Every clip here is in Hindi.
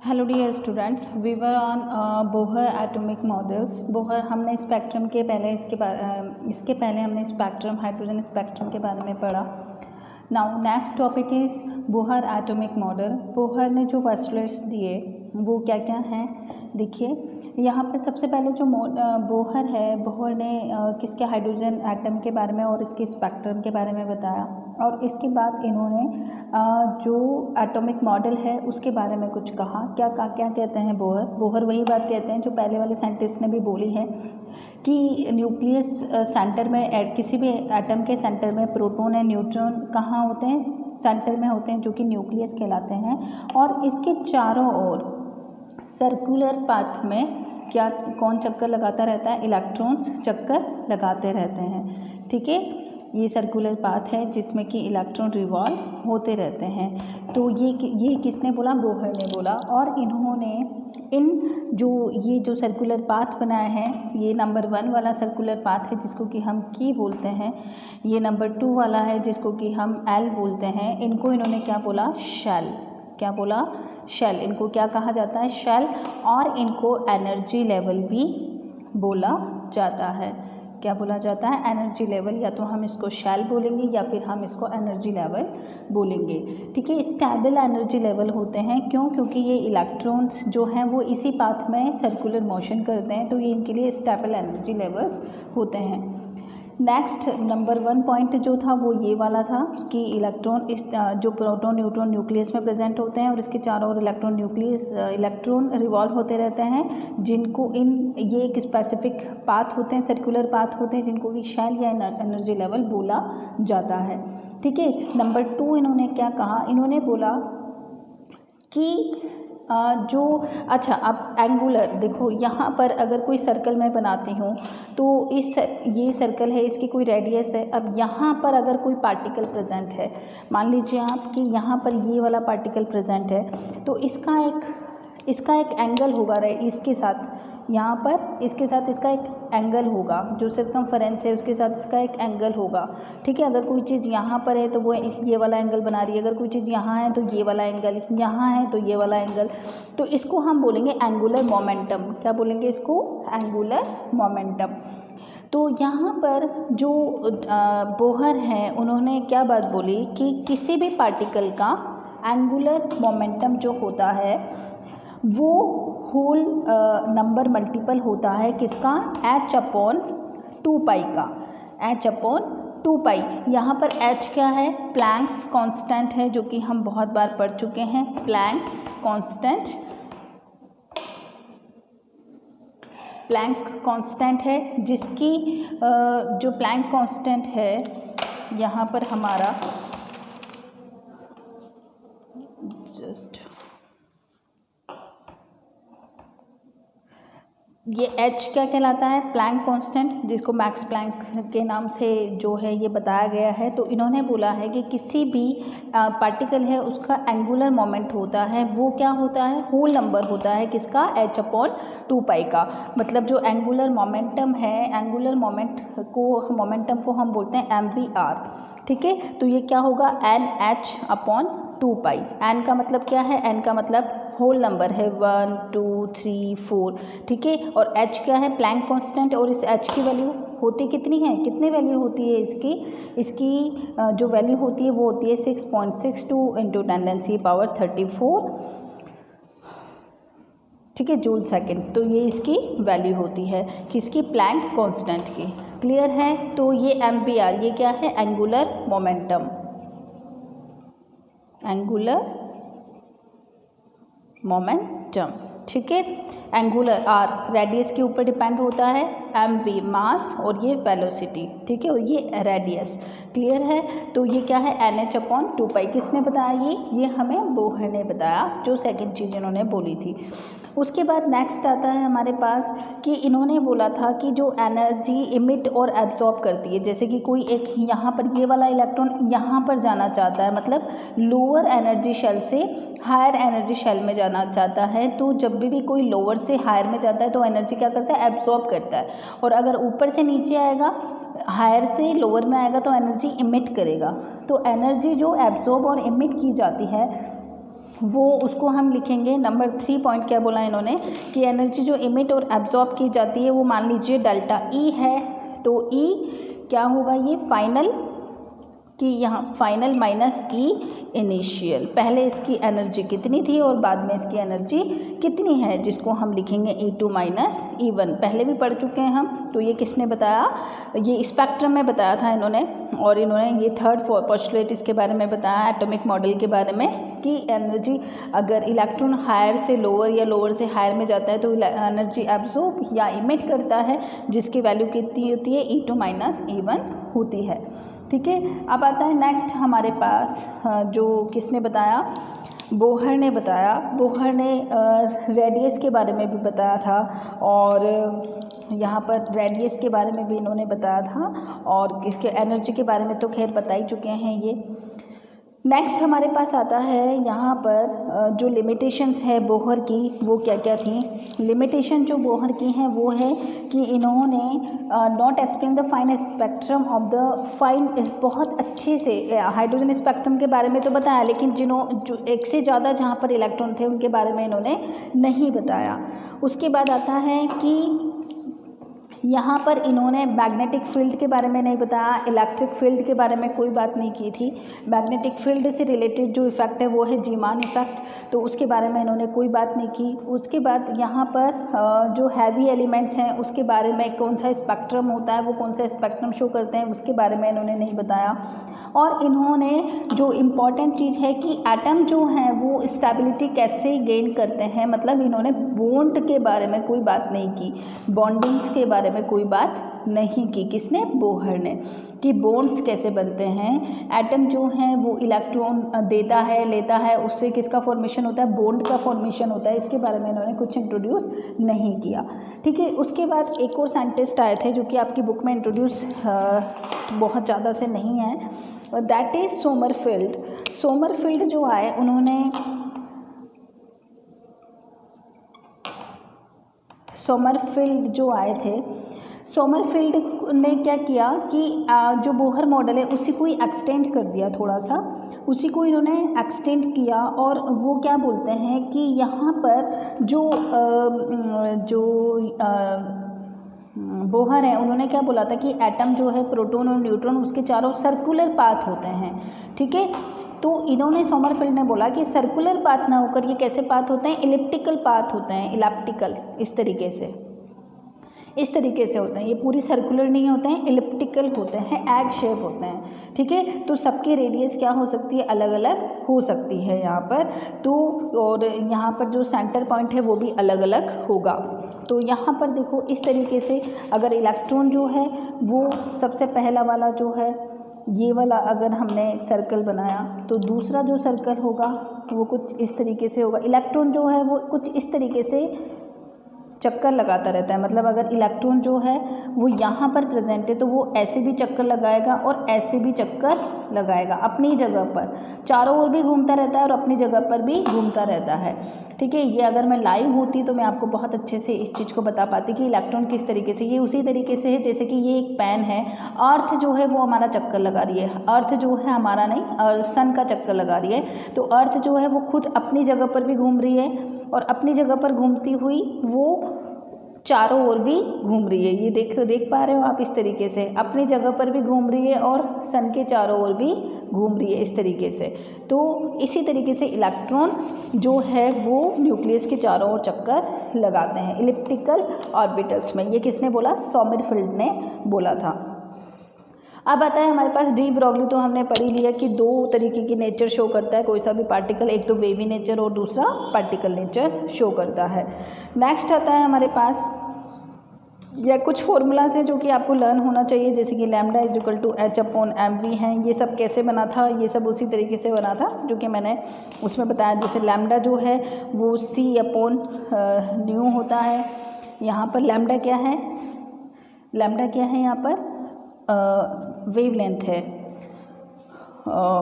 Hello dear students, we were on Bohr atomic models. Bohr हमने स्पेक्ट्रम के पहले इसके पहले हमने स्पेक्ट्रम, हाइड्रोजन स्पेक्ट्रम के बारे में पढ़ा। Now next topic is Bohr atomic model. Bohr ने जो पोस्टुलेट्स दिए वो क्या क्या हैं, देखिए यहाँ पर सबसे पहले जो बोहर है, बोहर ने किसके हाइड्रोजन एटम के बारे में और इसके स्पेक्ट्रम के बारे में बताया, और इसके बाद इन्होंने जो एटॉमिक मॉडल है उसके बारे में कुछ कहा। क्या कहते हैं बोहर वही बात कहते हैं जो पहले वाले साइंटिस्ट ने भी बोली है कि न्यूक्लियस सेंटर में, किसी भी एटम के सेंटर में प्रोटॉन एंड न्यूट्रॉन कहाँ होते हैं, सेंटर में होते हैं, जो कि न्यूक्लियस कहलाते हैं। और इसके चारों ओर सर्कुलर पाथ में क्या कौन चक्कर लगाता रहता है, इलेक्ट्रॉन्स चक्कर लगाते रहते हैं। ठीक है, ये सर्कुलर पाथ है जिसमें कि इलेक्ट्रॉन रिवॉल्व होते रहते हैं। तो ये किसने बोला, बोहर ने बोला। और इन्होंने ये जो सर्कुलर पाथ बनाए हैं, ये नंबर 1 वाला सर्कुलर पाथ है जिसको कि हम की बोलते हैं, ये नंबर 2 वाला है जिसको कि हम एल बोलते हैं। इनको इन्होंने क्या बोला, शेल। क्या बोला, शेल। इनको क्या कहा जाता है, शेल। और इनको एनर्जी लेवल भी बोला जाता है। क्या बोला जाता है, एनर्जी लेवल। या तो हम इसको शेल बोलेंगे या फिर हम इसको एनर्जी लेवल बोलेंगे। ठीक है, स्टेबल एनर्जी लेवल होते हैं। क्यों? क्योंकि ये इलेक्ट्रॉन्स जो हैं वो इसी पाथ में सर्कुलर मोशन करते हैं, तो ये इनके लिए स्टेबल एनर्जी लेवल्स होते हैं। नेक्स्ट नंबर 1 पॉइंट जो था वो ये वाला था कि इलेक्ट्रॉन जो प्रोटॉन न्यूट्रॉन न्यूक्लियस में प्रेजेंट होते हैं और इसके चारों ओर इलेक्ट्रॉन रिवॉल्व होते रहते हैं, जिनको ये एक स्पेसिफिक पाथ होते हैं, सर्कुलर पाथ होते हैं, जिनको कि शेल या एनर्जी लेवल बोला जाता है। ठीक है, नंबर 2 इन्होंने क्या कहा, इन्होंने बोला कि अब एंगुलर, देखो यहाँ पर अगर कोई सर्कल मैं बनाती हूँ तो ये सर्कल है, इसकी कोई रेडियस है। अब यहाँ पर अगर कोई पार्टिकल प्रेजेंट है, मान लीजिए आप कि यहाँ पर ये वाला पार्टिकल प्रेजेंट है, तो इसका एक एंगल होगा, इसके साथ यहाँ पर इसके साथ इसका एक एंगल होगा, जो सर्कमफरेंस है उसके साथ इसका एक एंगल होगा। ठीक है, अगर कोई चीज़ यहाँ पर है तो वो ये वाला एंगल बना रही है, अगर कोई चीज़ यहाँ है तो ये वाला एंगल, यहाँ है तो ये वाला एंगल, तो इसको हम बोलेंगे एंगुलर मोमेंटम। क्या बोलेंगे इसको, एंगुलर मोमेंटम। तो यहाँ पर जो बोहर हैं उन्होंने क्या बात बोली कि किसी भी पार्टिकल का एंगुलर मोमेंटम जो होता है वो होल नंबर मल्टीपल होता है किसका, h/2π का, h/2π। यहाँ पर h क्या है, प्लैंक्स कांस्टेंट है, जो कि हम बहुत बार पढ़ चुके हैं। प्लैंक कांस्टेंट है, जिसकी जो प्लैंक कांस्टेंट है यहाँ पर हमारा ये h क्या कहलाता है, प्लैंक कांस्टेंट, जिसको मैक्स प्लैंक के नाम से जो है ये बताया गया है। तो इन्होंने बोला है कि किसी भी पार्टिकल है उसका एंगुलर मोमेंट होता है, वो क्या होता है, होल नंबर होता है किसका, h/2π का। मतलब जो एंगुलर मोमेंटम है, एंगुलर मोमेंटम को हम बोलते हैं mvr। ठीक है, तो ये क्या होगा, nh/2π। n का मतलब क्या है, n का मतलब होल नंबर है, 1 2 3 4। ठीक है, और h क्या है, प्लैंक कांस्टेंट। और इस h की वैल्यू होती कितनी है, कितनी वैल्यू होती है इसकी जो वैल्यू होती है वो होती है 6.62 × 10⁻34। ठीक है, जूल सेकंड। तो ये इसकी वैल्यू होती है किसकी, प्लैंक कांस्टेंट की। क्लियर है, तो ये mvr, ये क्या है, एंगुलर मोमेंटम, एंगुलर मोमेंटम। ठीक है, एंगुलर आर रेडियस के ऊपर डिपेंड होता है, mv मास और ये वेलोसिटी। ठीक है, और ये रेडियस। क्लियर है, तो ये क्या है, nh/2π। किसने बताया, ये हमें बोहर ने बताया, जो सेकंड चीज़ इन्होंने बोली थी। उसके बाद नेक्स्ट आता है हमारे पास कि इन्होंने बोला था कि जो एनर्जी इमिट और एब्जॉर्ब करती है, जैसे कि कोई एक यहाँ पर ये वाला इलेक्ट्रॉन यहाँ पर जाना चाहता है, मतलब लोअर एनर्जी शेल से हायर एनर्जी शेल में जाना चाहता है, तो जब भी कोई लोअर से हायर में जाता है तो एनर्जी क्या करता है, एब्जॉर्ब करता है। और अगर ऊपर से नीचे आएगा, हायर से लोअर में आएगा, तो एनर्जी इमिट करेगा। तो एनर्जी जो एब्जॉर्ब और इमिट की जाती है वो उसको हम लिखेंगे नंबर 3 पॉइंट क्या बोला इन्होंने कि एनर्जी जो इमिट और एब्जॉर्ब की जाती है वो मान लीजिए डेल्टा ई है, तो ई क्या होगा ये फाइनल कि यहाँ फाइनल माइनस ई इनिशियल, पहले इसकी एनर्जी कितनी थी और बाद में इसकी एनर्जी कितनी है, जिसको हम लिखेंगे E2 माइनस E1। पहले भी पढ़ चुके हैं हम, तो ये किसने बताया, ये स्पेक्ट्रम में बताया था इन्होंने, और इन्होंने ये थर्ड पोस्टुलेट इसके बारे में बताया एटॉमिक मॉडल के बारे में कि एनर्जी अगर इलेक्ट्रॉन हायर से लोअर या लोअर से हायर में जाता है तो एनर्जी एब्जॉर्ब या इमिट करता है, जिसकी वैल्यू कितनी होती है E2 माइनस E1 होती है। ठीक है, अब आता है नेक्स्ट हमारे पास जो किसने बताया, बोहर ने बताया। बोहर ने रेडियस के बारे में भी बताया था, और यहाँ पर रेडियस के बारे में भी इन्होंने बताया था, और इसके एनर्जी के बारे में तो खैर बता ही चुके हैं ये। नेक्स्ट हमारे पास आता है यहाँ पर जो लिमिटेशंस है बोहर की, वो क्या क्या थी। लिमिटेशन जो बोहर की हैं वो है कि इन्होंने not explain the fine spectrum of the fine, बहुत अच्छे से हाइड्रोजन स्पेक्ट्रम के बारे में तो बताया, लेकिन जो एक से ज़्यादा जहाँ पर इलेक्ट्रॉन थे उनके बारे में इन्होंने नहीं बताया। उसके बाद आता है कि यहाँ पर इन्होंने मैग्नेटिक फील्ड के बारे में नहीं बताया, इलेक्ट्रिक फील्ड के बारे में कोई बात नहीं की थी। मैग्नेटिक फील्ड से रिलेटेड जो इफ़ेक्ट है वो है जीमान इफ़ेक्ट, तो उसके बारे में इन्होंने कोई बात नहीं की। उसके बाद यहाँ पर जो हैवी एलिमेंट्स हैं उसके बारे में कौन सा स्पेक्ट्रम होता है, वो कौन सा स्पेक्ट्रम शो करते हैं, उसके बारे में इन्होंने नहीं बताया। और इन्होंने जो इम्पॉर्टेंट चीज़ है कि एटम जो हैं वो स्टेबिलिटी कैसे गेन करते हैं, मतलब इन्होंने बॉन्ड के बारे में कोई बात नहीं की, बॉन्डिंग्स के बारे में कोई बात नहीं की। किसने, बोहर ने, कि बॉन्ड्स कैसे बनते हैं, एटम जो हैं वो इलेक्ट्रॉन देता है लेता है, उससे किसका फॉर्मेशन होता है, बॉन्ड का फॉर्मेशन होता है, इसके बारे में इन्होंने कुछ इंट्रोड्यूस नहीं किया। ठीक है, उसके बाद एक और साइंटिस्ट आए थे जो कि आपकी बुक में इंट्रोड्यूस बहुत ज़्यादा से नहीं है, और दैट इज़ सोमरफेल्ड। सोमरफेल्ड जो आए उन्होंने सोमरफेल्ड जो आए थे, सोमरफेल्ड ने क्या किया कि जो बोहर मॉडल है उसी को ही एक्सटेंड कर दिया, थोड़ा सा उसी को इन्होंने एक्सटेंड किया। और वो क्या बोलते हैं कि यहाँ पर जो बोहर है उन्होंने क्या बोला था कि एटम जो है प्रोटॉन और न्यूट्रॉन उसके चारों सर्कुलर पाथ होते हैं। ठीक है, तो इन्होंने सोमरफेल्ड ने बोला कि सर्कुलर पाथ ना होकर ये कैसे पाथ होते हैं, इलिप्टिकल पाथ होते हैं, इलिप्टिकल इस तरीके से होते हैं, ये पूरी सर्कुलर नहीं होते हैं, इलिप्टिकल होते हैं, एग शेप होते हैं। ठीक है, तो सबकी रेडियस क्या हो सकती है, अलग अलग हो सकती है यहाँ पर, तो और यहाँ पर जो सेंटर पॉइंट है वो भी अलग अलग होगा। तो यहाँ पर देखो इस तरीके से अगर इलेक्ट्रॉन जो है वो सबसे पहला वाला जो है ये वाला अगर हमने सर्कल बनाया तो दूसरा जो सर्कल होगा वो कुछ इस तरीके से होगा। इलेक्ट्रॉन जो है वो कुछ इस तरीके से चक्कर लगाता रहता है, मतलब अगर इलेक्ट्रॉन जो है वो यहाँ पर प्रेजेंट है तो वो ऐसे भी चक्कर लगाएगा और ऐसे भी चक्कर लगाएगा, अपनी जगह पर चारों ओर भी घूमता रहता है और अपनी जगह पर भी घूमता रहता है। ठीक है, ये अगर मैं लाइव होती तो मैं आपको बहुत अच्छे से इस चीज़ को बता पाती कि इलेक्ट्रॉन किस तरीके से, ये उसी तरीके से है जैसे कि ये एक पैन है, अर्थ जो है वो हमारा चक्कर लगा रही है, अर्थ जो है हमारा नहीं और सन का चक्कर लगा रही है, तो अर्थ जो है वो खुद अपनी जगह पर भी घूम रही है और अपनी जगह पर घूमती हुई वो चारों ओर भी घूम रही है। ये देख पा रहे हो आप, इस तरीके से अपनी जगह पर भी घूम रही है और सन के चारों ओर भी घूम रही है इस तरीके से। तो इसी तरीके से इलेक्ट्रॉन जो है वो न्यूक्लियस के चारों ओर चक्कर लगाते हैं इलिप्टिकल ऑर्बिटल्स में। ये किसने बोला, सोमरफेल्ड ने बोला था। अब आता है हमारे पास डी ब्रोगली, तो हमने पढ़ी लिया कि दो तरीके की नेचर शो करता है कोई सा भी पार्टिकल, एक तो वेवी नेचर और दूसरा पार्टिकल नेचर शो करता है। नेक्स्ट आता है हमारे पास या कुछ फॉर्मूलाज हैं जो कि आपको लर्न होना चाहिए, जैसे कि lambda is equal to h/mv हैं। ये सब कैसे बना था, ये सब उसी तरीके से बना था जो कि मैंने उसमें बताया। जैसे लैम्डा जो है वो c/ν होता है। यहाँ पर लैम्डा क्या है, यहाँ पर वेवलेंथ है।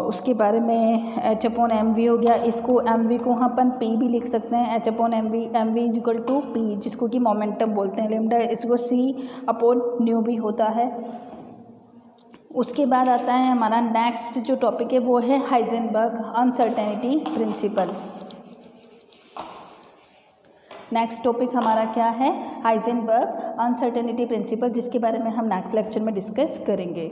उसके बारे में h/mv हो गया, इसको mv को अपन p भी लिख सकते हैं, h/mv is equal to p, जिसको कि मोमेंटम बोलते हैं। लैम्डा इसको c/ν भी होता है। उसके बाद आता है हमारा नेक्स्ट जो टॉपिक है वो है Heisenberg uncertainty principle. Next topic हमारा क्या है, हाइजेनबर्ग अनसर्टेनिटी प्रिंसिपल, जिसके बारे में हम नेक्स्ट लेक्चर में डिस्कस करेंगे।